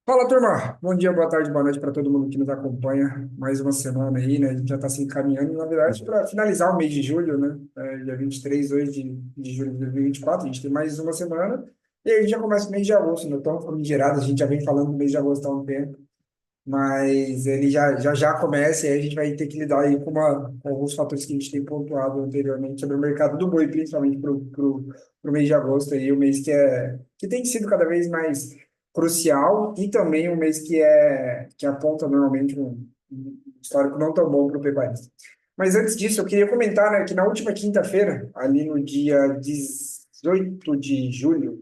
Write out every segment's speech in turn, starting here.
Fala, turma! Bom dia, boa tarde, boa noite para todo mundo que nos acompanha. Mais uma semana aí, né? A gente já está se encaminhando, na verdade, para finalizar o mês de julho, né? Dia 23 hoje de julho de 2024. A gente tem mais uma semana. E aí a gente já começa o mês de agosto, não tão famigerado. A gente já vem falando do mês de agosto há um tempo, mas ele já começa e aí a gente vai ter que lidar aí com alguns fatores que a gente tem pontuado anteriormente sobre o mercado do boi, principalmente para o mês de agosto, aí, o mês que tem sido cada vez mais crucial e também um mês que aponta normalmente um histórico não tão bom para o pecuarista. Mas antes disso, eu queria comentar, né, que na última quinta-feira, ali no dia 18 de julho,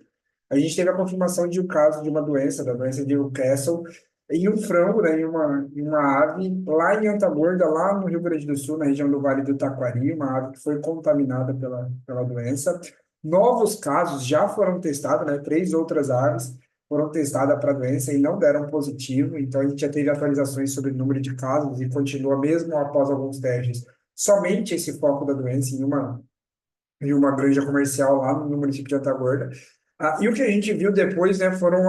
a gente teve a confirmação de um caso de uma doença, da doença de Newcastle, em um frango, né, em uma ave, lá em Antagorda, lá no Rio Grande do Sul, na região do Vale do Taquari, uma ave que foi contaminada pela doença. Novos casos já foram testados, né, três outras aves foram testadas para a doença e não deram positivo, então a gente já teve atualizações sobre o número de casos e continua mesmo após alguns testes, somente esse foco da doença em uma granja comercial lá no município de Antagorda. E o que a gente viu depois, né, foram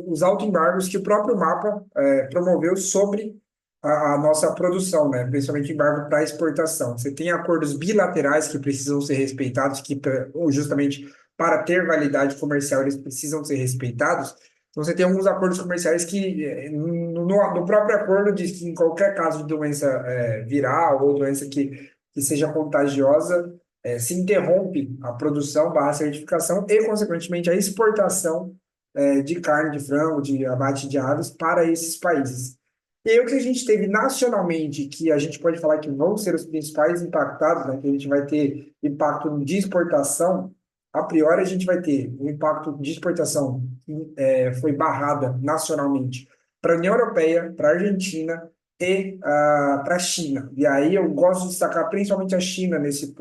os autoembargos que o próprio Mapa promoveu sobre a nossa produção, né, principalmente embargo para exportação. Você tem acordos bilaterais que precisam ser respeitados, ou justamente para ter validade comercial eles precisam ser respeitados. Então, você tem alguns acordos comerciais que, no próprio acordo, diz que em qualquer caso de doença viral ou doença que seja contagiosa, se interrompe a produção barra certificação e, consequentemente, a exportação de carne de frango, de abate de aves para esses países. E aí, o que a gente teve nacionalmente, que a gente pode falar que vão ser os principais impactados, né, que a gente vai ter impacto de exportação, a priori a gente vai ter um impacto de exportação que foi barrada nacionalmente para a União Europeia, para a Argentina, e para a China. E aí eu gosto de destacar principalmente a China nesse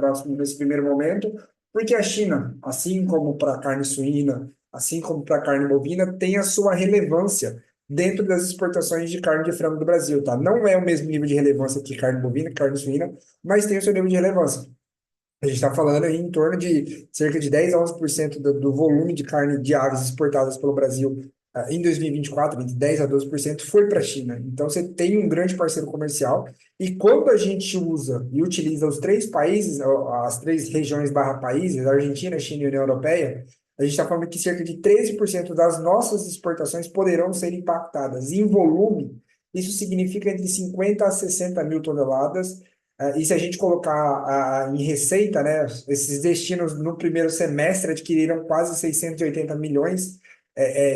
primeiro momento, porque a China, assim como para a carne suína, assim como para a carne bovina, tem a sua relevância dentro das exportações de carne de frango do Brasil, tá? Não é o mesmo nível de relevância que carne bovina, carne suína, mas tem o seu nível de relevância. A gente está falando aí em torno de cerca de 10 a 11% do volume de carne de aves exportadas pelo Brasil em 2024, entre 10 a 12% foi para a China. Então, você tem um grande parceiro comercial. E quando a gente usa e utiliza os três países, as três regiões barra países, Argentina, China e União Europeia, a gente está falando que cerca de 13% das nossas exportações poderão ser impactadas. Em volume, isso significa entre 50 a 60 mil toneladas e se a gente colocar em receita, né, esses destinos no primeiro semestre adquiriram quase 680 milhões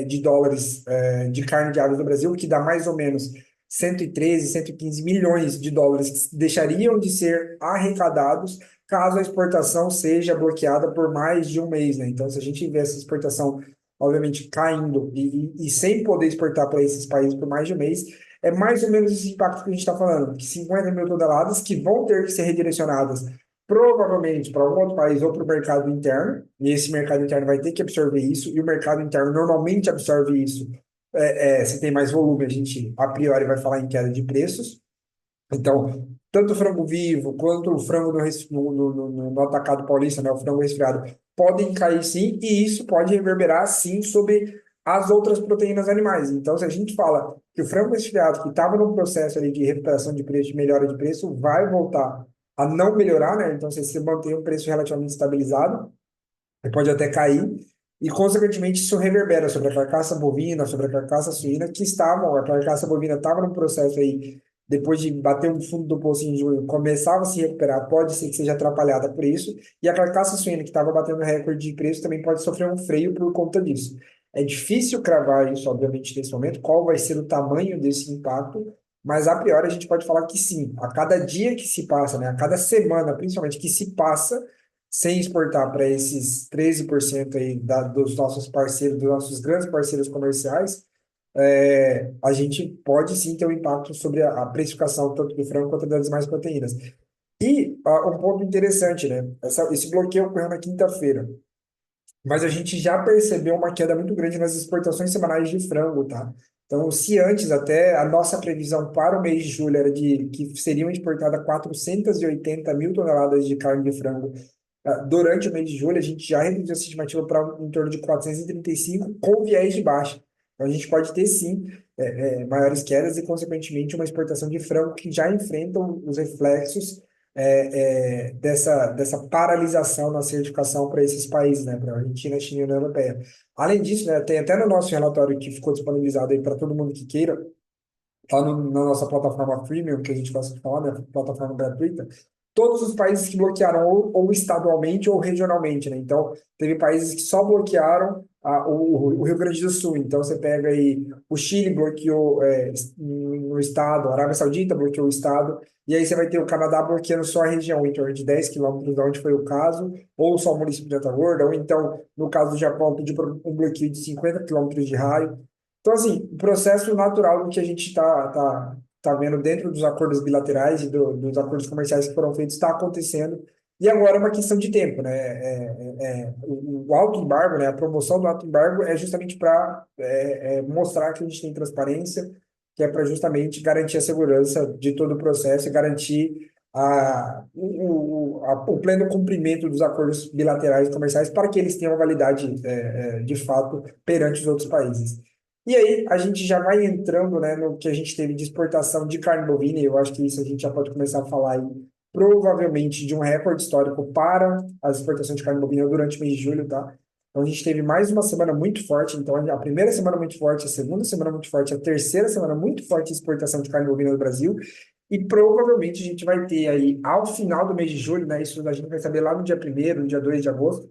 de dólares de carne de aves do Brasil, que dá mais ou menos 113, 115 milhões de dólares que deixariam de ser arrecadados caso a exportação seja bloqueada por mais de um mês, né? Então, se a gente vê essa exportação, obviamente, caindo e sem poder exportar para esses países por mais de um mês, é mais ou menos esse impacto que a gente está falando, que 50 mil toneladas que vão ter que ser redirecionadas provavelmente para algum outro país ou para o mercado interno, e esse mercado interno vai ter que absorver isso, e o mercado interno normalmente absorve isso. Se tem mais volume, a gente a priori vai falar em queda de preços, então, tanto o frango vivo quanto o frango no atacado paulista, né, o frango resfriado, podem cair sim, e isso pode reverberar sim sobre as outras proteínas animais. Então, se a gente fala que o frango resfriado, que estava no processo ali de recuperação de preço, de melhora de preço, vai voltar a não melhorar, né? Então, se você mantém um preço relativamente estabilizado, ele pode até cair, e, consequentemente, isso reverbera sobre a carcaça bovina, sobre a carcaça suína, a carcaça bovina estava no processo aí, depois de bater o fundo do poço em junho, começava a se recuperar, pode ser que seja atrapalhada por isso, e a carcaça suína, que estava batendo recorde de preço, também pode sofrer um freio por conta disso. É difícil cravar isso, obviamente, nesse momento, qual vai ser o tamanho desse impacto, mas a priori a gente pode falar que sim, a cada dia que se passa, né, a cada semana, principalmente, que se passa, sem exportar para esses 13% aí dos nossos parceiros, dos nossos grandes parceiros comerciais, a gente pode sim ter um impacto sobre a precificação tanto do frango quanto das demais proteínas. E um ponto interessante, né? Esse bloqueio ocorreu na quinta-feira, mas a gente já percebeu uma queda muito grande nas exportações semanais de frango, tá? Então, se antes até a nossa previsão para o mês de julho era de que seriam exportadas 480 mil toneladas de carne de frango durante o mês de julho, a gente já reduziu essa estimativa para em torno de 435 com viés de baixa. Então, a gente pode ter, sim, maiores quedas e, consequentemente, uma exportação de frango que já enfrenta os reflexos dessa paralisação na certificação para esses países, né, para a Argentina, China e União Europeia. Além disso, né, tem até no nosso relatório que ficou disponibilizado aí para todo mundo que queira, lá na nossa plataforma freemium, que a gente gosta de falar, né, plataforma gratuita, todos os países que bloquearam ou estadualmente ou regionalmente, né? Então, teve países que só bloquearam o Rio Grande do Sul. Então, você pega aí, o Chile bloqueou no estado, a Arábia Saudita bloqueou o estado, e aí você vai ter o Canadá bloqueando só a região, em torno de 10 quilômetros de onde foi o caso, ou só o município de Antagorda, ou então, no caso do Japão, pediu um bloqueio de 50 quilômetros de raio. Então, assim, o processo natural do que a gente está vendo dentro dos acordos bilaterais e dos acordos comerciais que foram feitos está acontecendo. E agora é uma questão de tempo, né? O alto embargo, né? A promoção do alto embargo é justamente para mostrar que a gente tem transparência, que é para justamente garantir a segurança de todo o processo e garantir o pleno cumprimento dos acordos bilaterais e comerciais para que eles tenham validade, de fato, perante os outros países. E aí, a gente já vai entrando, né, no que a gente teve de exportação de carne bovina, e eu acho que isso a gente já pode começar a falar aí, provavelmente de um recorde histórico para as exportações de carne bovina durante o mês de julho, tá? Então, a gente teve mais uma semana muito forte, então a primeira semana muito forte, a segunda semana muito forte, a terceira semana muito forte de exportação de carne bovina no Brasil, e provavelmente a gente vai ter aí, ao final do mês de julho, né, isso a gente vai saber lá no dia 1º, no dia 2 de agosto,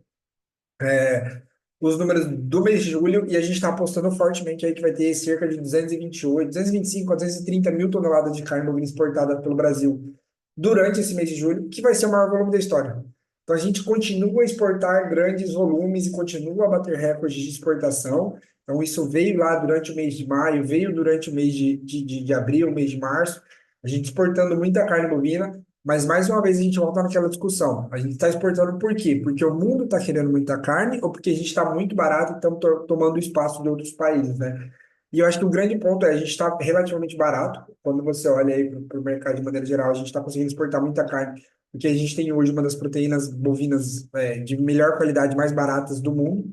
os números do mês de julho e a gente está apostando fortemente aí que vai ter cerca de 228, 225 a 230 mil toneladas de carne bovina exportada pelo Brasil durante esse mês de julho, que vai ser o maior volume da história. Então a gente continua a exportar grandes volumes e continua a bater recordes de exportação. Então isso veio lá durante o mês de maio, veio durante o mês de abril, mês de março, a gente exportando muita carne bovina, mas mais uma vez a gente volta naquela discussão. A gente está exportando por quê? Porque o mundo está querendo muita carne ou porque a gente está muito barato e estamos tomando espaço de outros países, né? E eu acho que o grande ponto é a gente está relativamente barato. Quando você olha aí para o mercado de maneira geral, a gente está conseguindo exportar muita carne, porque a gente tem hoje uma das proteínas bovinas de melhor qualidade, mais baratas do mundo.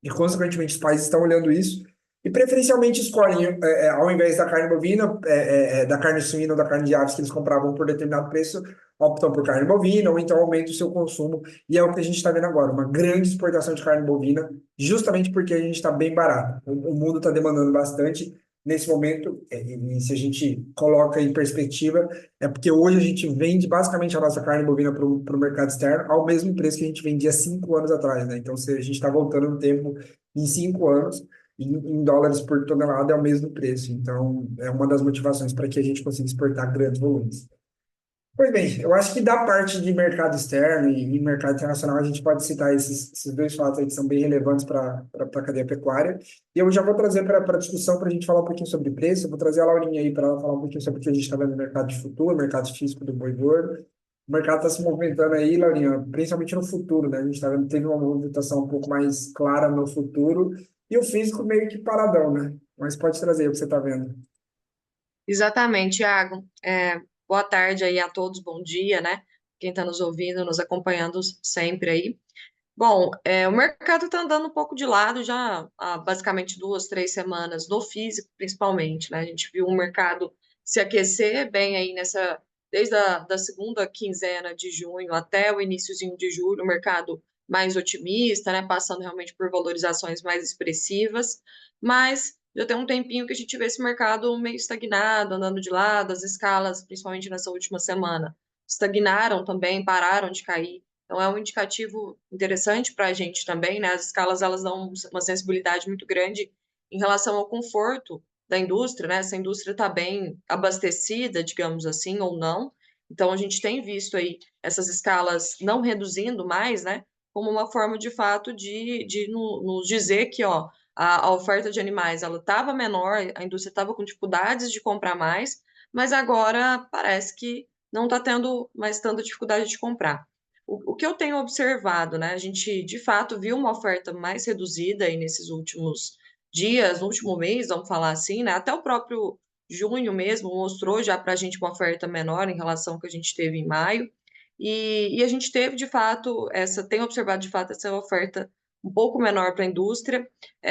E, consequentemente, os países estão olhando isso e preferencialmente escolhem, ao invés da carne bovina, da carne suína ou da carne de aves que eles compravam por determinado preço, optam por carne bovina ou então aumentam o seu consumo. E é o que a gente está vendo agora, uma grande exportação de carne bovina, justamente porque a gente está bem barato. O mundo está demandando bastante. Nesse momento, e se a gente coloca em perspectiva, é porque hoje a gente vende basicamente a nossa carne bovina para o mercado externo ao mesmo preço que a gente vendia 5 anos atrás, né? Então, se a gente está voltando no tempo em 5 anos, em dólares por tonelada é o mesmo preço. Então, é uma das motivações para que a gente consiga exportar grandes volumes. Pois bem, eu acho que da parte de mercado externo e mercado internacional, a gente pode citar esses dois fatos aí que são bem relevantes para a cadeia pecuária. E eu já vou trazer para a discussão para a gente falar um pouquinho sobre preço. Eu vou trazer a Laurinha aí para ela falar um pouquinho sobre o que a gente está vendo no mercado de futuro, mercado físico do boi gordo. O mercado está se movimentando aí, Laurinha, principalmente no futuro, né? A gente está vendo que teve uma movimentação um pouco mais clara no futuro e o físico meio que paradão, né? Mas pode trazer o que você está vendo. Exatamente, Iago. Boa tarde aí a todos, bom dia, né? Quem está nos ouvindo, nos acompanhando sempre aí. Bom, o mercado está andando um pouco de lado já há basicamente 2, 3 semanas, no físico principalmente, né? A gente viu o mercado se aquecer bem aí desde a da segunda quinzena de junho até o iniciozinho de julho, o mercado mais otimista, né? Passando realmente por valorizações mais expressivas, mas já tem um tempinho que a gente vê esse mercado meio estagnado, andando de lado, as escalas, principalmente nessa última semana, estagnaram também, pararam de cair. Então, é um indicativo interessante para a gente também, né? As escalas, elas dão uma sensibilidade muito grande em relação ao conforto da indústria, né? Se a indústria está bem abastecida, digamos assim, ou não. Então, a gente tem visto aí essas escalas não reduzindo mais, né? Como uma forma, de fato, de nos dizer que, ó, a oferta de animais, ela estava menor, a indústria estava com dificuldades de comprar mais, mas agora parece que não está tendo mais tanta dificuldade de comprar. O que eu tenho observado, né? A gente de fato viu uma oferta mais reduzida aí nesses últimos dias, no último mês, vamos falar assim, né? Até o próprio junho mesmo mostrou já para a gente uma oferta menor em relação ao que a gente teve em maio. E a gente teve de fato tem observado de fato essa oferta um pouco menor para a indústria.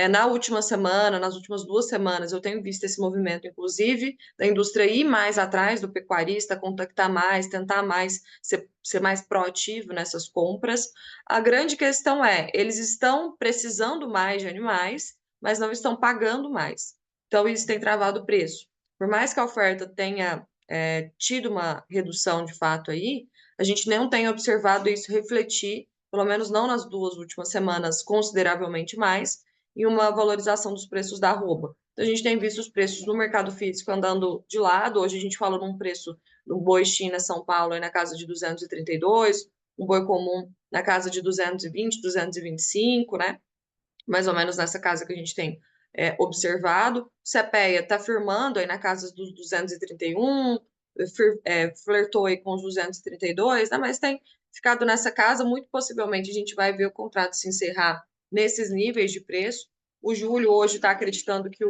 Na última semana, nas últimas 2 semanas, eu tenho visto esse movimento, inclusive, da indústria ir mais atrás do pecuarista, contactar mais, tentar mais ser mais proativo nessas compras. A grande questão é, eles estão precisando mais de animais, mas não estão pagando mais. Então, isso tem travado o preço. Por mais que a oferta tenha tido uma redução de fato aí, a gente não tem observado isso refletir, pelo menos não nas 2 últimas semanas, consideravelmente mais, e uma valorização dos preços da arroba. Então, a gente tem visto os preços no mercado físico andando de lado. Hoje a gente fala num preço do boi China São Paulo aí na casa de 232, um boi comum na casa de 220, 225, né? Mais ou menos nessa casa que a gente tem observado. O CPEA está firmando aí na casa dos 231, flertou aí com os 232, né? Mas tem ficado nessa casa. Muito possivelmente a gente vai ver o contrato se encerrar nesses níveis de preço. O Júlio hoje está acreditando que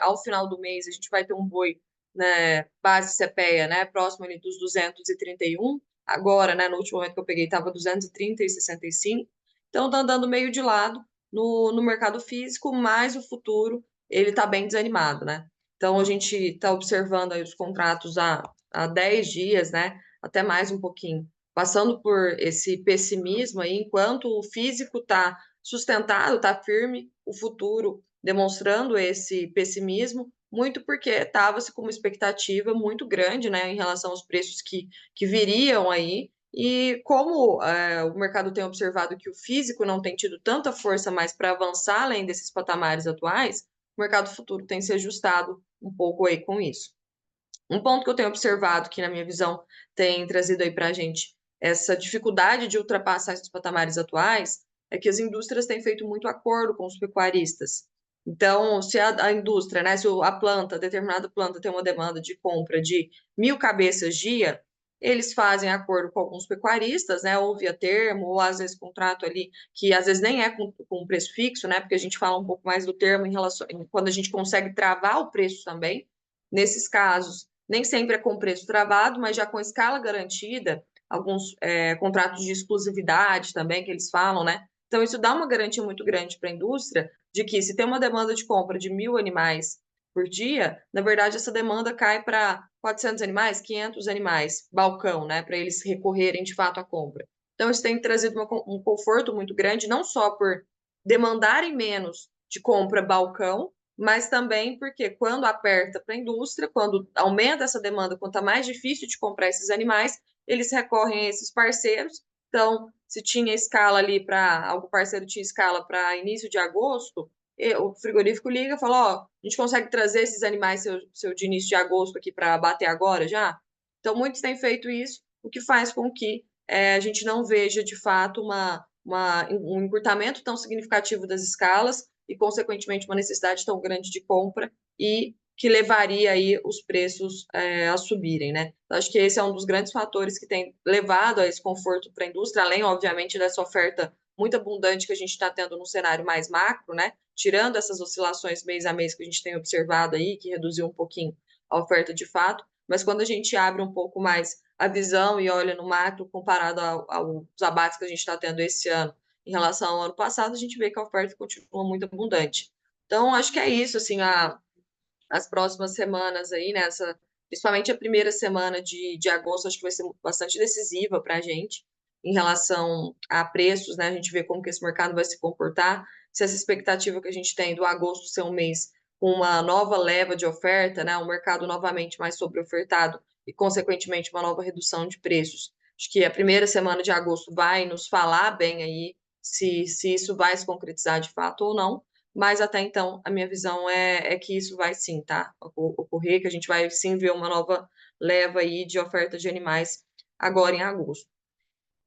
ao final do mês a gente vai ter um boi, né, base CPEA, né, próximo ali dos 231. Agora, né, no último momento que eu peguei, estava 230 e 65. Então, está andando meio de lado no mercado físico, mas o futuro ele está bem desanimado, né? Então a gente está observando aí os contratos há 10 dias, né? Até mais um pouquinho, passando por esse pessimismo aí, enquanto o físico está sustentado, está firme, o futuro demonstrando esse pessimismo, muito porque estava-se com uma expectativa muito grande, né, em relação aos preços que viriam aí, e como o mercado tem observado que o físico não tem tido tanta força mais para avançar além desses patamares atuais, o mercado futuro tem se ajustado um pouco aí com isso. Um ponto que eu tenho observado, que na minha visão tem trazido aí para a gente essa dificuldade de ultrapassar esses patamares atuais, é que as indústrias têm feito muito acordo com os pecuaristas. Então, se a indústria, né, se a planta, determinada planta tem uma demanda de compra de 1.000 cabeças dia, eles fazem acordo com alguns pecuaristas, né, ou via termo, ou às vezes contrato ali, que às vezes nem é com preço fixo, né, porque a gente fala um pouco mais do termo em relação, quando a gente consegue travar o preço também. Nesses casos, nem sempre é com preço travado, mas já com escala garantida, alguns contratos de exclusividade também que eles falam, né? Então, isso dá uma garantia muito grande para a indústria de que se tem uma demanda de compra de 1.000 animais por dia, na verdade, essa demanda cai para 400 animais, 500 animais, balcão, né? Para eles recorrerem de fato à compra. Então, isso tem trazido um conforto muito grande, não só por demandarem menos de compra balcão, mas também porque quando aperta para a indústria, quando aumenta essa demanda, quanto é mais difícil de comprar esses animais, eles recorrem a esses parceiros. Então, se tinha escala ali para, algum parceiro tinha escala para início de agosto, o frigorífico liga e fala, ó, a gente consegue trazer esses animais seu de início de agosto aqui para bater agora já? Então, muitos têm feito isso, o que faz com que a gente não veja, de fato, um encurtamento tão significativo das escalas e, consequentemente, uma necessidade tão grande de compra e que levaria aí os preços a subirem, né? Então, acho que esse é um dos grandes fatores que tem levado a esse conforto para a indústria, além, obviamente, dessa oferta muito abundante que a gente está tendo no cenário mais macro, né? Tirando essas oscilações mês a mês que a gente tem observado aí, que reduziu um pouquinho a oferta de fato, mas quando a gente abre um pouco mais a visão e olha no macro comparado aos abates que a gente está tendo esse ano em relação ao ano passado, a gente vê que a oferta continua muito abundante. Então, acho que é isso, assim, as próximas semanas aí, nessa, principalmente a primeira semana de agosto, acho que vai ser bastante decisiva para a gente em relação a preços, né? A gente vê como que esse mercado vai se comportar, se essa expectativa que a gente tem do agosto ser um mês com uma nova leva de oferta, né? Um mercado novamente mais sobreofertado e, consequentemente, uma nova redução de preços. Acho que a primeira semana de agosto vai nos falar bem aí se isso vai se concretizar de fato ou não, mas até então a minha visão é que isso vai sim, tá? Ocorrer, que a gente vai sim ver uma nova leva aí de oferta de animais agora em agosto.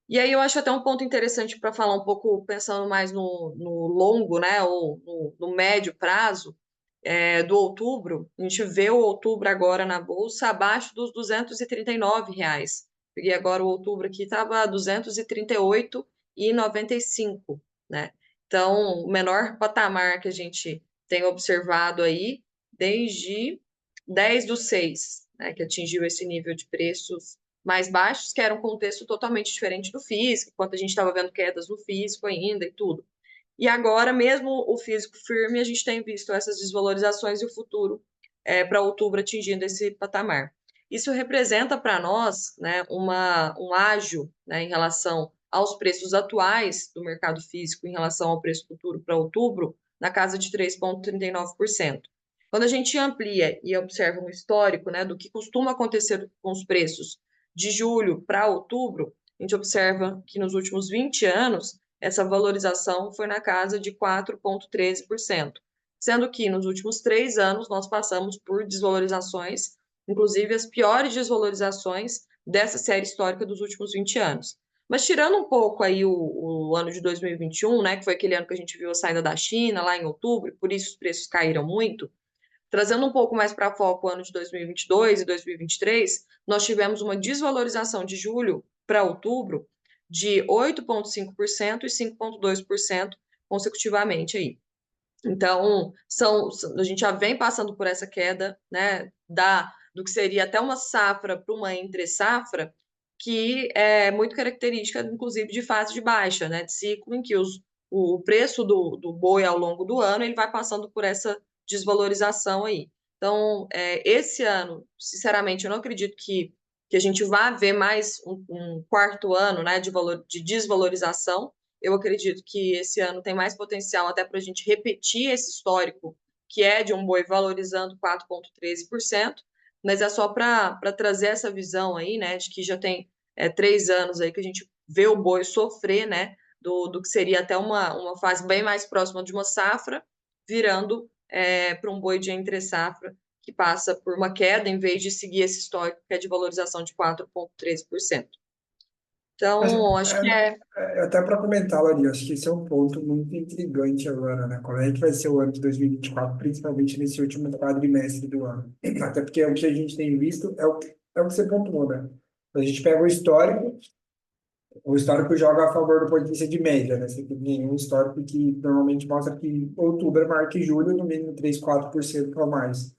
E aí eu acho até um ponto interessante para falar um pouco, pensando mais no longo, né, ou no médio prazo, do outubro. A gente vê o outubro agora na bolsa abaixo dos R$ 239. Peguei agora o outubro aqui, estava 238,95, né? Então, o menor patamar que a gente tem observado aí desde 10/6, né, que atingiu esse nível de preços mais baixos, que era um contexto totalmente diferente do físico, enquanto a gente estava vendo quedas no físico ainda e tudo. E agora, mesmo o físico firme, a gente tem visto essas desvalorizações e o futuro para outubro atingindo esse patamar. Isso representa para nós, né, um ágio, né, em relação aos preços atuais do mercado físico em relação ao preço futuro para outubro, na casa de 3,39%. Quando a gente amplia e observa um histórico, né, do que costuma acontecer com os preços de julho para outubro, a gente observa que nos últimos 20 anos essa valorização foi na casa de 4,13%, sendo que nos últimos 3 anos nós passamos por desvalorizações, inclusive as piores desvalorizações dessa série histórica dos últimos 20 anos. Mas tirando um pouco aí o ano de 2021, né, que foi aquele ano que a gente viu a saída da China lá em outubro, por isso os preços caíram muito, trazendo um pouco mais para foco o ano de 2022 e 2023, nós tivemos uma desvalorização de julho para outubro de 8,5% e 5,2% consecutivamente aí. Então, a gente já vem passando por essa queda, né, do que seria até uma safra para uma entre-safra, que é muito característica, inclusive, de fase de baixa, né, de ciclo em que o preço do boi ao longo do ano ele vai passando por essa desvalorização aí. Então, esse ano, sinceramente, eu não acredito que a gente vá ver mais um quarto ano, né, de desvalorização. Eu acredito que esse ano tem mais potencial até para a gente repetir esse histórico, que é de um boi valorizando 4,13%, mas é só para trazer essa visão aí, né, de que já tem 3 anos aí que a gente vê o boi sofrer, né, do que seria até uma fase bem mais próxima de uma safra, virando para um boi de entre safra, que passa por uma queda, em vez de seguir esse histórico, que é de valorização de 4,13%. Mas, Então, acho que até para comentar, Lari, acho que esse é um ponto muito intrigante agora, né? Como é que vai ser o ano de 2024, principalmente nesse último quadrimestre do ano? Até porque o que a gente tem visto é o que você pontuou, né? A gente pega o histórico joga a favor do ponto de vista de média, né? Você tem nenhum histórico que normalmente mostra que outubro é maior que julho, no mínimo 3, 4% a mais.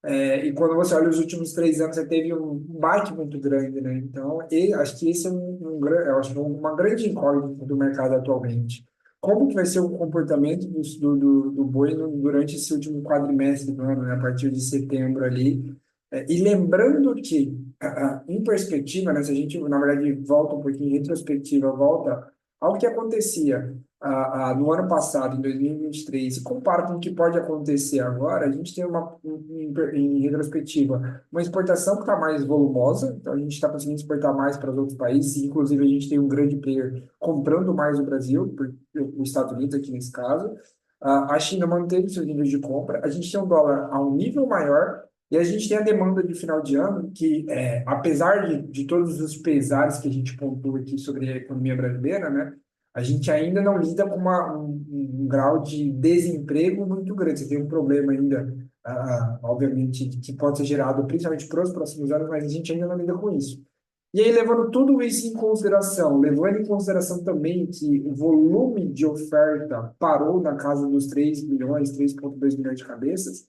E quando você olha os últimos 3 anos, você teve um baque muito grande, né? Então, acho que esse é eu acho que é uma grande incógnita do mercado atualmente. Como que vai ser o comportamento do boi durante esse último quadrimestre do ano, né? A partir de setembro ali? E lembrando que, em perspectiva, né? Se a gente, na verdade, volta um pouquinho em retrospectiva, volta ao que acontecia no ano passado, em 2023, e compara com o que pode acontecer agora, a gente tem em retrospectiva, uma exportação que está mais volumosa, então a gente está conseguindo exportar mais para os outros países, e inclusive a gente tem um grande player comprando mais o Brasil, os Estados Unidos aqui nesse caso. A China manteve seus níveis de compra, a gente tem um dólar a um nível maior, e a gente tem a demanda de final de ano, que apesar de todos os pesares que a gente pontua aqui sobre a economia brasileira, né? A gente ainda não lida com um grau de desemprego muito grande. Você tem um problema ainda, obviamente, que pode ser gerado principalmente para os próximos anos, mas a gente ainda não lida com isso. E aí, levando tudo isso em consideração, levando em consideração também que o volume de oferta parou na casa dos 3 milhões, 3,2 milhões de cabeças,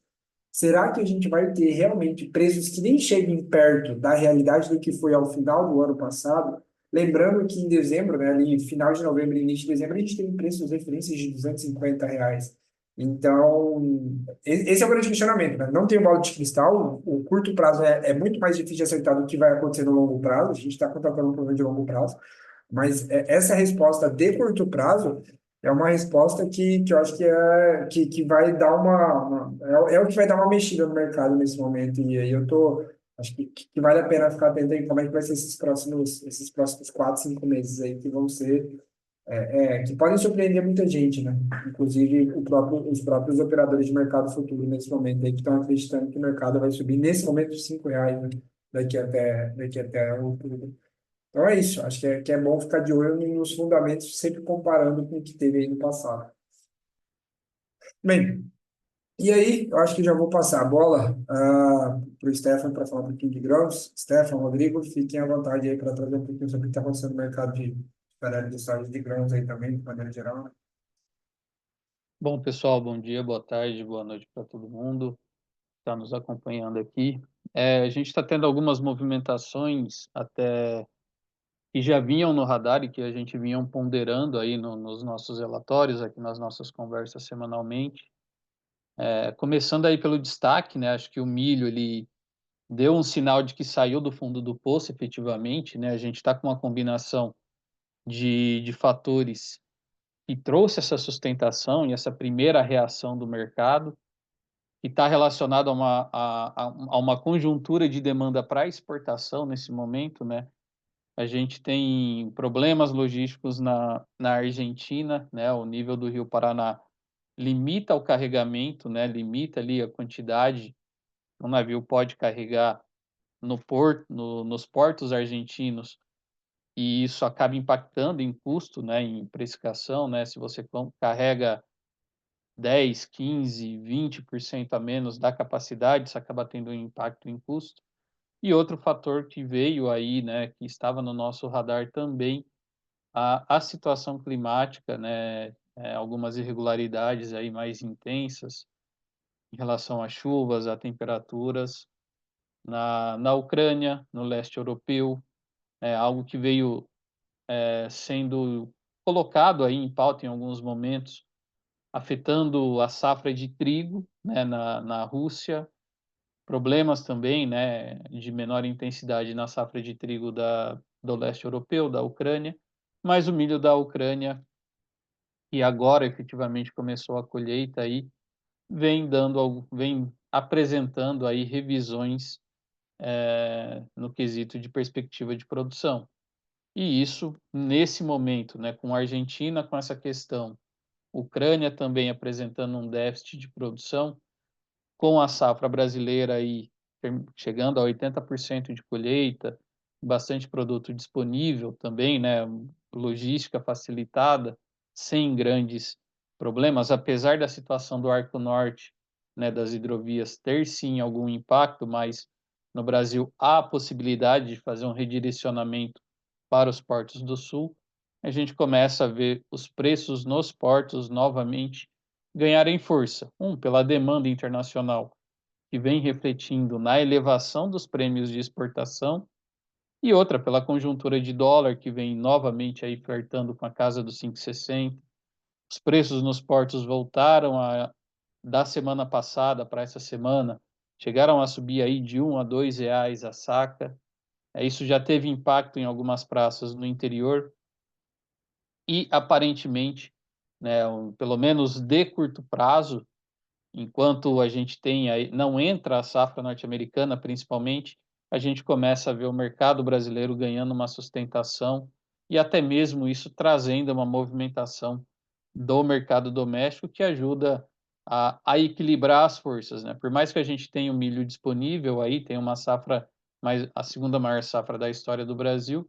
será que a gente vai ter realmente preços que nem cheguem perto da realidade do que foi ao final do ano passado? Lembrando que em dezembro, né, ali final de novembro e início de dezembro, a gente tem preços referências de R$ 250. Então, esse é o grande questionamento, né? Não tem bola de cristal, o curto prazo é muito mais difícil de acertar do que vai acontecer no longo prazo, a gente está contratando um problema de longo prazo, mas essa resposta de curto prazo é uma resposta que eu acho que vai dar é o que vai dar uma mexida no mercado nesse momento. E aí acho que vale a pena ficar atento em como é que vai ser esses próximos 4, 5 meses aí que vão ser, que podem surpreender muita gente, né? Inclusive os próprios operadores de mercado futuro nesse momento aí que estão acreditando que o mercado vai subir nesse momento de R$ 5, né? Daqui até outubro. Então é isso, acho que é bom ficar de olho nos fundamentos, sempre comparando com o que teve aí no passado. Bem, e aí, eu acho que já vou passar a bola para o Stefan para falar um pouquinho de grãos. Stefan, Rodrigo, fiquem à vontade aí para trazer um pouquinho sobre o que está acontecendo no mercado de farelo de soja de grãos aí também, de maneira geral, né? Bom, pessoal, bom dia, boa tarde, boa noite para todo mundo que está nos acompanhando aqui. A gente está tendo algumas movimentações até que já vinham no radar e que a gente vinha ponderando aí nos nossos relatórios, aqui nas nossas conversas semanalmente. Começando aí pelo destaque, né? Acho que o milho, ele deu um sinal de que saiu do fundo do poço, efetivamente, né? A gente está com uma combinação de fatores que trouxe essa sustentação e essa primeira reação do mercado, que está relacionado a uma conjuntura de demanda para exportação nesse momento, né? A gente tem problemas logísticos na Argentina, né? O nível do Rio Paraná limita o carregamento, né? Limita ali a quantidade que um navio pode carregar no porto, nos portos argentinos, e isso acaba impactando em custo, né? Em precificação, né? Se você carrega 10, 15, 20% a menos da capacidade, isso acaba tendo um impacto em custo. E outro fator que veio aí, né, que estava no nosso radar também, a situação climática, né, algumas irregularidades aí mais intensas em relação a chuvas, a temperaturas na Ucrânia, no leste europeu, algo que veio sendo colocado aí em pauta em alguns momentos, afetando a safra de trigo, né, na Rússia, problemas também, né, de menor intensidade na safra de trigo do leste europeu, da Ucrânia, mas o milho da Ucrânia, que agora efetivamente começou a colheita aí, vem apresentando aí revisões no quesito de perspectiva de produção. E isso, nesse momento, né, com a Argentina com essa questão, Ucrânia também apresentando um déficit de produção, com a safra brasileira aí chegando a 80% de colheita, bastante produto disponível também, né, logística facilitada, sem grandes problemas, apesar da situação do Arco Norte, né, das hidrovias ter sim algum impacto, mas no Brasil há a possibilidade de fazer um redirecionamento para os portos do Sul, a gente começa a ver os preços nos portos novamente ganharem força. Pela demanda internacional, que vem refletindo na elevação dos prêmios de exportação, e outra, pela conjuntura de dólar, que vem novamente aí flertando com a casa dos 5,60. Os preços nos portos voltaram da semana passada para essa semana, chegaram a subir aí de R$ 1 a R$ 2 a saca. Isso já teve impacto em algumas praças no interior e, aparentemente, né, pelo menos de curto prazo, enquanto a gente tem aí, não entra a safra norte-americana, principalmente, a gente começa a ver o mercado brasileiro ganhando uma sustentação e até mesmo isso trazendo uma movimentação do mercado doméstico que ajuda a equilibrar as forças, né? Por mais que a gente tenha o milho disponível aí, tem uma safra, a segunda maior safra da história do Brasil,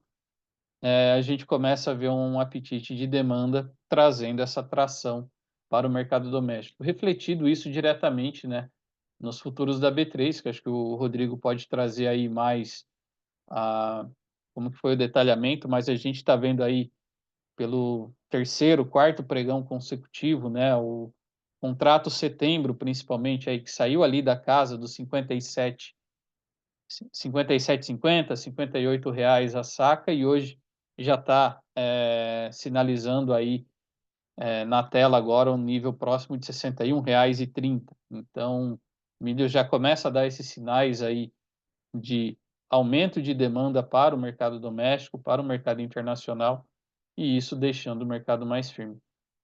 a gente começa a ver um apetite de demanda trazendo essa tração para o mercado doméstico. Refletido isso diretamente, né, nos futuros da B3, que acho que o Rodrigo pode trazer aí mais como que foi o detalhamento, mas a gente está vendo aí pelo terceiro, quarto pregão consecutivo, né, o contrato setembro, principalmente, aí, que saiu ali da casa dos 57,50, R$ 58 a saca, e hoje já está sinalizando aí na tela agora um nível próximo de R$ 61,30. Então, o milho já começa a dar esses sinais aí de aumento de demanda para o mercado doméstico, para o mercado internacional, e isso deixando o mercado mais firme.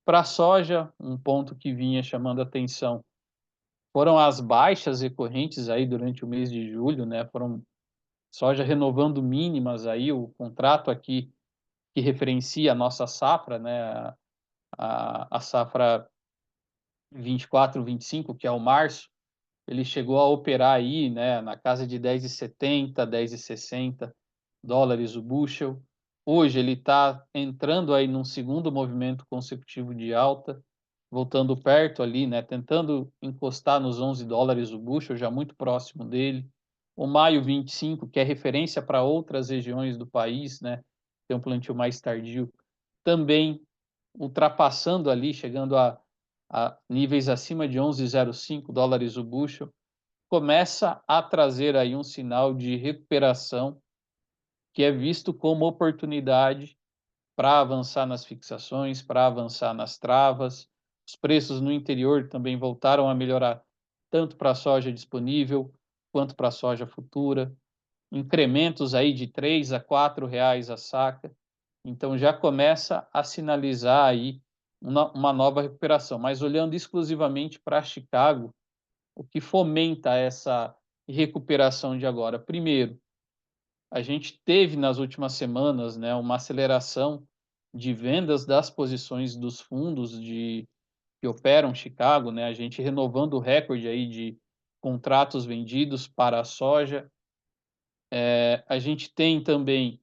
Para a soja, um ponto que vinha chamando atenção foram as baixas recorrentes aí durante o mês de julho, né? Foram soja renovando mínimas aí, o contrato aqui que referencia a nossa safra, né, a safra 24, 25, que é o março, ele chegou a operar aí, né, na casa de 10,70, 10,60 dólares o bushel. Hoje ele está entrando aí num segundo movimento consecutivo de alta, voltando perto ali, né, tentando encostar nos 11 dólares o bushel, já muito próximo dele. O maio 25, que é referência para outras regiões do país, né, tem um plantio mais tardio, também ultrapassando ali, chegando a níveis acima de 11,05 dólares o bushel, começa a trazer aí um sinal de recuperação que é visto como oportunidade para avançar nas fixações, para avançar nas travas. Os preços no interior também voltaram a melhorar, tanto para a soja disponível quanto para a soja futura. Incrementos aí de R$ 3 a R$ 4 a saca. Então já começa a sinalizar aí uma nova recuperação. Mas olhando exclusivamente para Chicago, o que fomenta essa recuperação de agora? Primeiro, a gente teve nas últimas semanas, né, uma aceleração de vendas das posições dos fundos que operam Chicago, né, a gente renovando o recorde aí de contratos vendidos para a soja. A gente tem também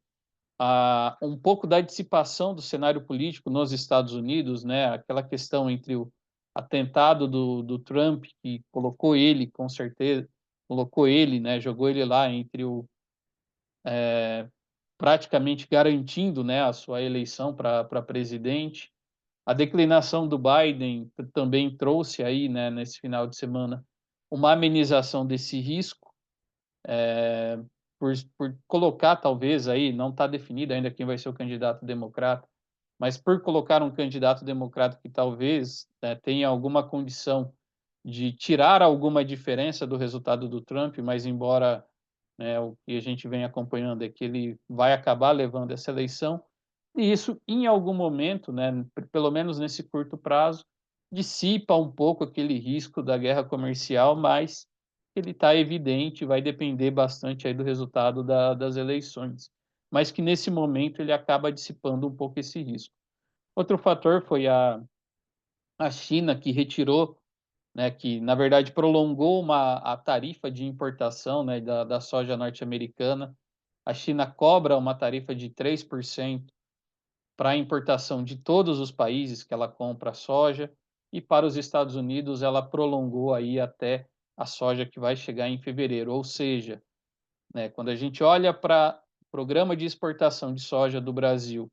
um pouco da dissipação do cenário político nos Estados Unidos, né, aquela questão entre o atentado do Trump, que colocou ele, com certeza, colocou ele, né, jogou ele lá entre praticamente garantindo, né, a sua eleição para presidente. A declinação do Biden também trouxe aí, né, nesse final de semana, uma amenização desse risco, por colocar, talvez, aí, não está definido ainda quem vai ser o candidato democrata, mas por colocar um candidato democrata que talvez, né, tenha alguma condição de tirar alguma diferença do resultado do Trump, mas embora, né, o que a gente vem acompanhando é que ele vai acabar levando essa eleição, e isso, em algum momento, né, pelo menos nesse curto prazo, dissipa um pouco aquele risco da guerra comercial, mas ele está evidente, vai depender bastante aí do resultado das eleições, mas que nesse momento ele acaba dissipando um pouco esse risco. Outro fator foi a China, que retirou, né, que na verdade prolongou a tarifa de importação, né, da soja norte-americana. A China cobra uma tarifa de 3% para a importação de todos os países que ela compra soja, e para os Estados Unidos ela prolongou aí até a soja que vai chegar em fevereiro, ou seja, né, quando a gente olha para o programa de exportação de soja do Brasil,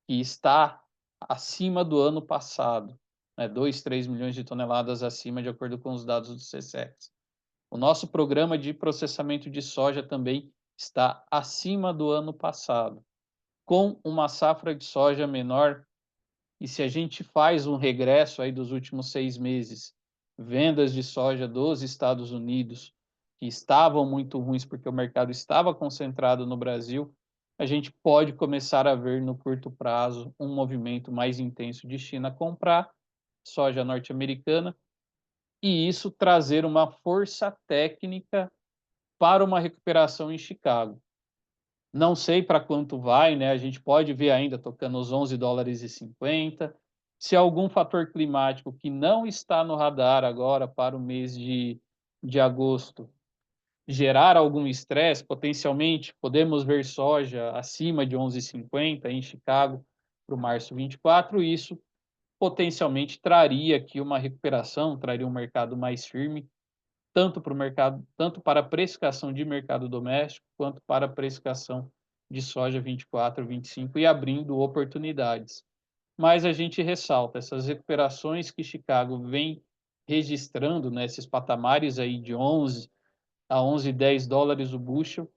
que está acima do ano passado, né, 2, 3 milhões de toneladas acima, de acordo com os dados do SECEX. O nosso programa de processamento de soja também está acima do ano passado, com uma safra de soja menor. E se a gente faz um regresso aí dos últimos 6 meses, vendas de soja dos Estados Unidos, que estavam muito ruins porque o mercado estava concentrado no Brasil, a gente pode começar a ver no curto prazo um movimento mais intenso de China comprar soja norte-americana, e isso trazer uma força técnica para uma recuperação em Chicago. Não sei para quanto vai, né? A gente pode ver ainda tocando os US$ 11,50. Se algum fator climático que não está no radar agora para o mês de agosto gerar algum estresse, potencialmente podemos ver soja acima de 11,50 em Chicago para o março 24. Isso potencialmente traria aqui uma recuperação, traria um mercado mais firme, tanto para o mercado, tanto para a precificação de mercado doméstico, quanto para a precificação de soja 24, 25, e abrindo oportunidades. Mas a gente ressalta essas recuperações que Chicago vem registrando, né, esses patamares aí de 11 a 11,10 dólares o bushel,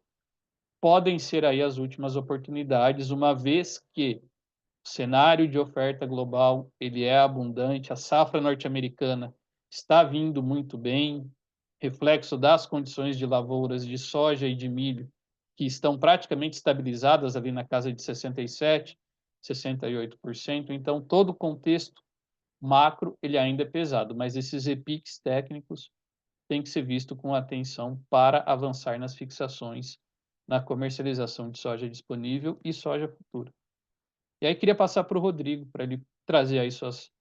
podem ser aí as últimas oportunidades, uma vez que o cenário de oferta global ele é abundante, a safra norte-americana está vindo muito bem, reflexo das condições de lavouras de soja e de milho, que estão praticamente estabilizadas ali na casa de 67%, 68%. Então, todo o contexto macro ele ainda é pesado, mas esses repiques técnicos têm que ser visto com atenção para avançar nas fixações, na comercialização de soja disponível e soja futura. E aí queria passar para o Rodrigo, para ele trazer aí suas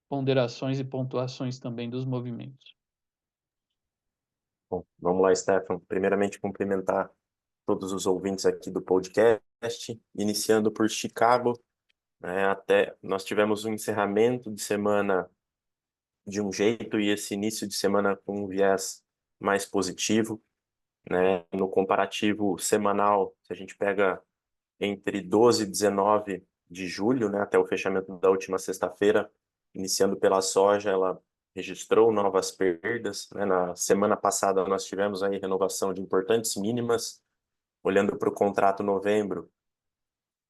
ponderações e pontuações também dos movimentos. Bom, vamos lá, Stefan. Primeiramente, cumprimentar todos os ouvintes aqui do podcast, iniciando por Chicago, né, até nós tivemos um encerramento de semana de um jeito e esse início de semana com um viés mais positivo, né? No comparativo semanal, se a gente pega entre 12 e 19 de julho, né, até o fechamento da última sexta-feira, iniciando pela soja, ela registrou novas perdas, né? Na semana passada nós tivemos aí renovação de importantes mínimas, olhando para o contrato novembro,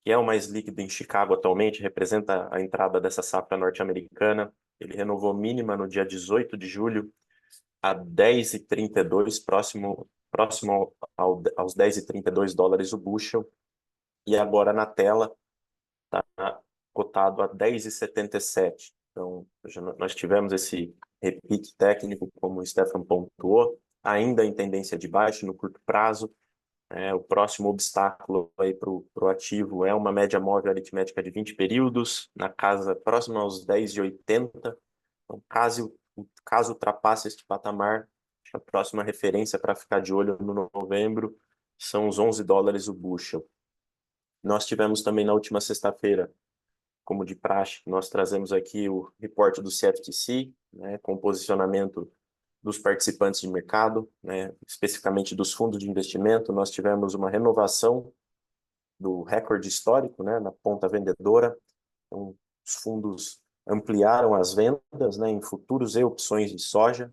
que é o mais líquido em Chicago atualmente, representa a entrada dessa safra norte-americana. Ele renovou mínima no dia 18 de julho a 10,32, próximo aos 10,32 dólares o bushel. E agora na tela está cotado a 10,77. Então, nós tivemos esse repique técnico, como o Stefan pontuou, ainda em tendência de baixa no curto prazo. O próximo obstáculo para o ativo é uma média móvel aritmética de 20 períodos, na casa próxima aos 10,80. Então, caso ultrapasse este patamar, a próxima referência para ficar de olho no novembro são os 11 dólares o bushel. Nós tivemos também na última sexta-feira, como de praxe, nós trazemos aqui o reporte do CFTC, né, com o posicionamento dos participantes de mercado, né, especificamente dos fundos de investimento. Nós tivemos uma renovação do recorde histórico, né, na ponta vendedora. Então, os fundos ampliaram as vendas, né, em futuros e opções de soja.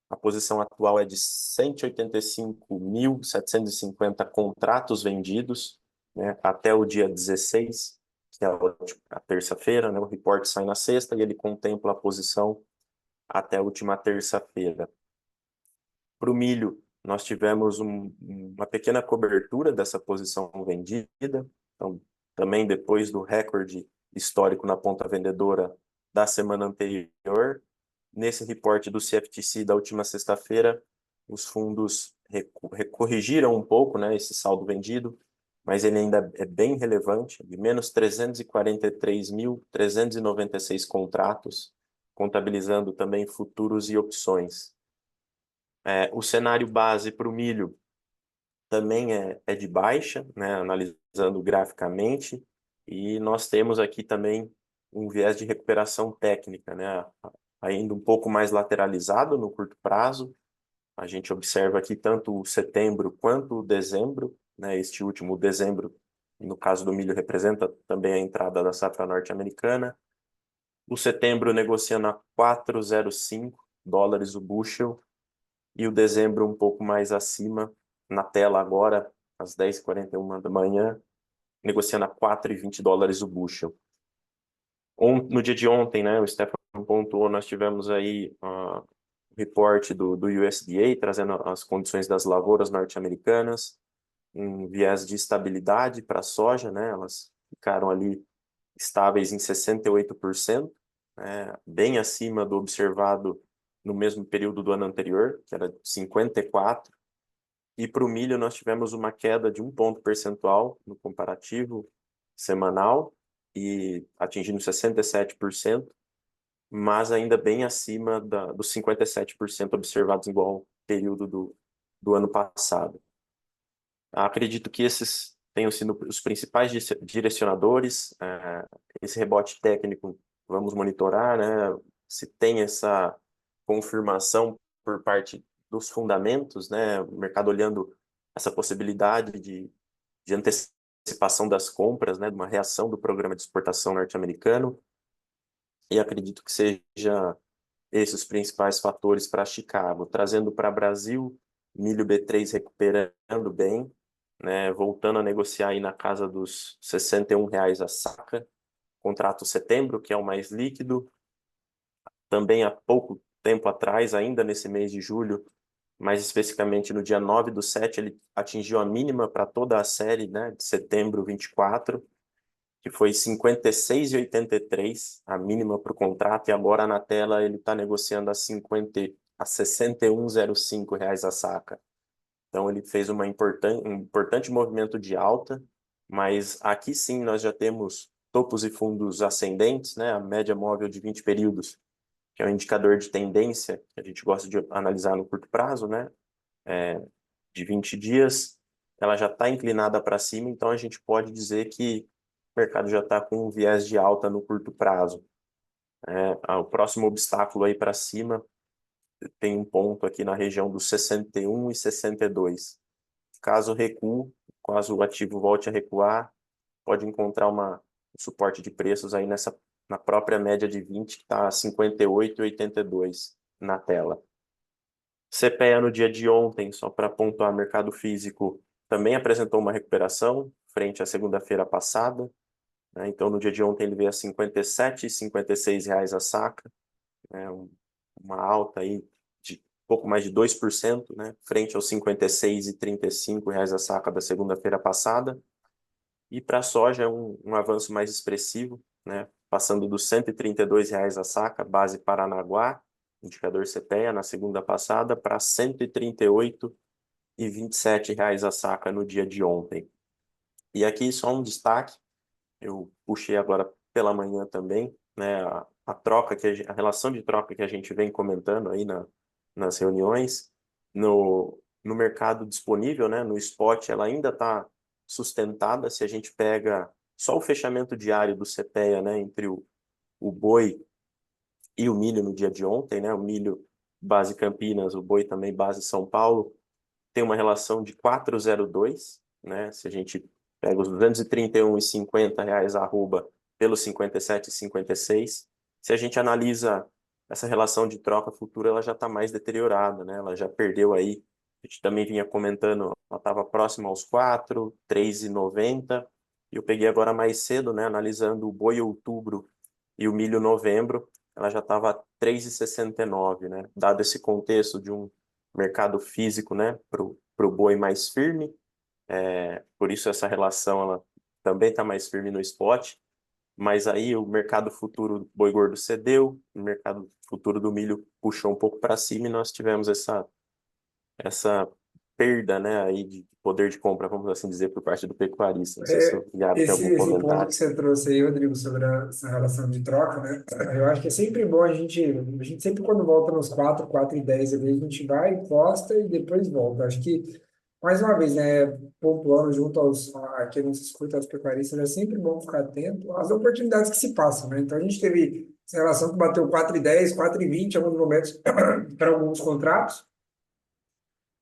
A posição atual é de 185.750 contratos vendidos, né, até o dia 16, que é a terça-feira, né? O reporte sai na sexta e ele contempla a posição até a última terça-feira. Para o milho, nós tivemos uma pequena cobertura dessa posição vendida. Então, também depois do recorde histórico na ponta vendedora da semana anterior, nesse reporte do CFTC da última sexta-feira, os fundos corrigiram um pouco, né, esse saldo vendido, mas ele ainda é bem relevante, de menos 343.396 contratos, contabilizando também futuros e opções. O cenário base para o milho também é de baixa, né, analisando graficamente, e nós temos aqui também um viés de recuperação técnica, né, ainda um pouco mais lateralizado no curto prazo. A gente observa aqui tanto o setembro quanto o dezembro, né, este último dezembro, no caso do milho, representa também a entrada da safra norte-americana. O setembro negociando a 4,05 dólares o bushel, e o dezembro um pouco mais acima, na tela agora, às 10h41 da manhã, negociando a 4,20 dólares o bushel. No dia de ontem, né, o Stefan pontuou, nós tivemos aí o reporte do USDA, trazendo as condições das lavouras norte-americanas, um viés de estabilidade para a soja, né, elas ficaram ali estáveis em 68%, né, bem acima do observado no mesmo período do ano anterior, que era 54%. E para o milho nós tivemos uma queda de 1 ponto percentual no comparativo semanal, e atingindo 67%, mas ainda bem acima dos 57% observados em igual período do ano passado. Acredito que esses tenham sido os principais direcionadores. Esse rebote técnico, vamos monitorar, né, se tem essa confirmação por parte dos fundamentos, né, o mercado olhando essa possibilidade de antecipação das compras, né, de uma reação do programa de exportação norte-americano, e acredito que seja esses os principais fatores para Chicago. Trazendo para Brasil, milho B3 recuperando bem, né, voltando a negociar aí na casa dos R$ 61 a saca, contrato setembro, que é o mais líquido. Também há pouco tempo atrás, ainda nesse mês de julho, mais especificamente no dia 9/7, ele atingiu a mínima para toda a série, né, de setembro 24, que foi 56,83, a mínima para o contrato, e agora na tela ele está negociando a R$ 61,05 a saca. Então ele fez um importante movimento de alta, mas aqui sim nós já temos topos e fundos ascendentes, né, a média móvel de 20 períodos, que é um indicador de tendência que a gente gosta de analisar no curto prazo, né, de 20 dias, ela já está inclinada para cima, então a gente pode dizer que o mercado já está com um viés de alta no curto prazo. O próximo obstáculo aí para cima tem um ponto aqui na região dos 61 e 62. Caso recue, caso o ativo volte a recuar, pode encontrar um suporte de preços aí na própria média de 20, que está 58,82 na tela. CPEA no dia de ontem, só para pontuar mercado físico, também apresentou uma recuperação frente à segunda-feira passada, né? Então, no dia de ontem, ele veio a R$ 57, R$ 56 a saca, né? Uma alta aí de pouco mais de 2%, né? Frente aos R$ 56 e R$ 35 a saca da segunda-feira passada. E para a soja é um avanço mais expressivo, né? Passando dos R$ 132 a saca, base Paranaguá, indicador CPEA, na segunda passada, para R$ 138,27 a saca no dia de ontem. E aqui só um destaque, eu puxei agora pela manhã também, né? A troca a relação de troca que a gente vem comentando aí nas reuniões, no mercado disponível, né? No spot, ela ainda está sustentada. Se a gente pega só o fechamento diário do CPEA, né? Entre o boi e o milho no dia de ontem, né? O milho base Campinas, o boi também base São Paulo, tem uma relação de 4,02, né? Se a gente pega os R$ 231,50 arroba pelos 57,56, se a gente analisa essa relação de troca futura, ela já está mais deteriorada, né? Ela já perdeu aí, a gente também vinha comentando, ela estava próxima aos 4, 3,90, e eu peguei agora mais cedo, né? Analisando o boi outubro e o milho novembro, ela já estava 3,69, né? Dado esse contexto de um mercado físico, né, para o boi mais firme, por isso essa relação ela também está mais firme no spot, mas aí o mercado futuro do boi gordo cedeu, o mercado futuro do milho puxou um pouco para cima e nós tivemos essa perda, né, aí de poder de compra, vamos assim dizer, por parte do pecuarista. Não sei se o Gabi tem algum Esse ponto comentário. que você trouxe aí, Rodrigo, sobre essa relação de troca, né? Eu acho que é sempre bom a gente sempre quando volta nos 4,10 ali, a gente vai, posta e depois volta. Acho que, mais uma vez, né, pontuando junto a quem nos escuta, aos pecuaristas, é sempre bom ficar atento às oportunidades que se passam, né? Então, a gente teve essa relação que bateu 4,10, 4,20 em alguns momentos para alguns contratos,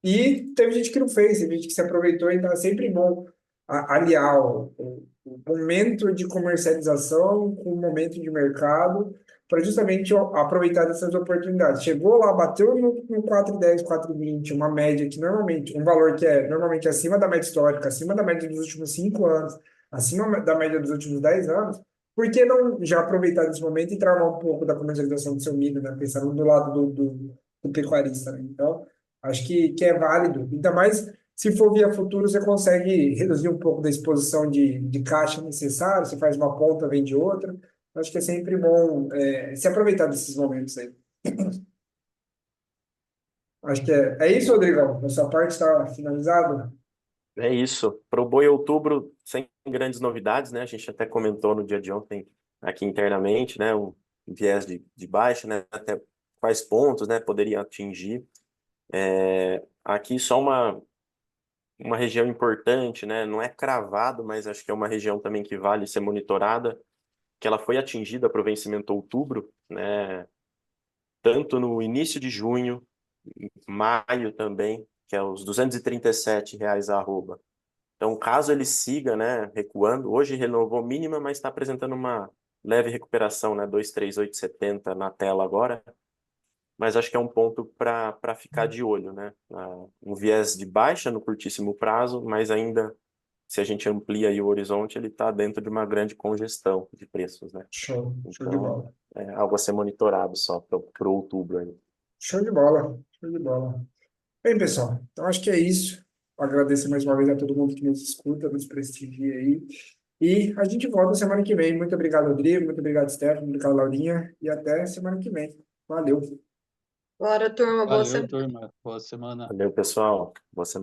e teve gente que não fez, teve gente que se aproveitou, então é sempre bom aliar o momento de comercialização com o momento de mercado, para justamente aproveitar dessas oportunidades. Chegou lá, bateu no 4,10, 4,20, uma média que normalmente, um valor que é normalmente acima da média histórica, acima da média dos últimos 5 anos, acima da média dos últimos 10 anos, por que não já aproveitar desse momento e travar um pouco da comercialização do seu milho, né? Pensando do lado do pecuarista, né? Então, acho que é válido. Ainda mais se for via futuro, você consegue reduzir um pouco da exposição de caixa necessário, você faz uma ponta, vende outra. Acho que é sempre bom se aproveitar desses momentos aí. Acho que é isso, Rodrigão. A sua parte está finalizada? É isso. Para o boi outubro, sem grandes novidades, né? A gente até comentou no dia de ontem aqui internamente, né? Um viés de baixa, né? Até quais pontos, né? Poderia atingir. Aqui só uma região importante, né? Não é cravado, mas acho que é uma região também que vale ser monitorada, que ela foi atingida para o vencimento outubro, né? Tanto no início de junho, maio também, que é os R$ 237 a arroba. Então, caso ele siga, né, recuando, hoje renovou mínima, mas está apresentando uma leve recuperação, né, 238,70 na tela agora, mas acho que é um ponto para ficar de olho, né, um viés de baixa no curtíssimo prazo, mas ainda, se a gente amplia aí o horizonte, ele está dentro de uma grande congestão de preços, né, Show de então bola. é algo a ser monitorado só para outubro aí. Show de bola. Show de bola. Bem, pessoal, então acho que é isso. Agradeço mais uma vez a todo mundo que nos escuta, nos prestigia aí. E a gente volta semana que vem. Muito obrigado, Rodrigo. Muito obrigado, Stefano. Muito obrigado, Laurinha. E até semana que vem. Valeu. Bora, turma, boa Valeu, semana. turma. Boa semana. Valeu, pessoal. Boa semana.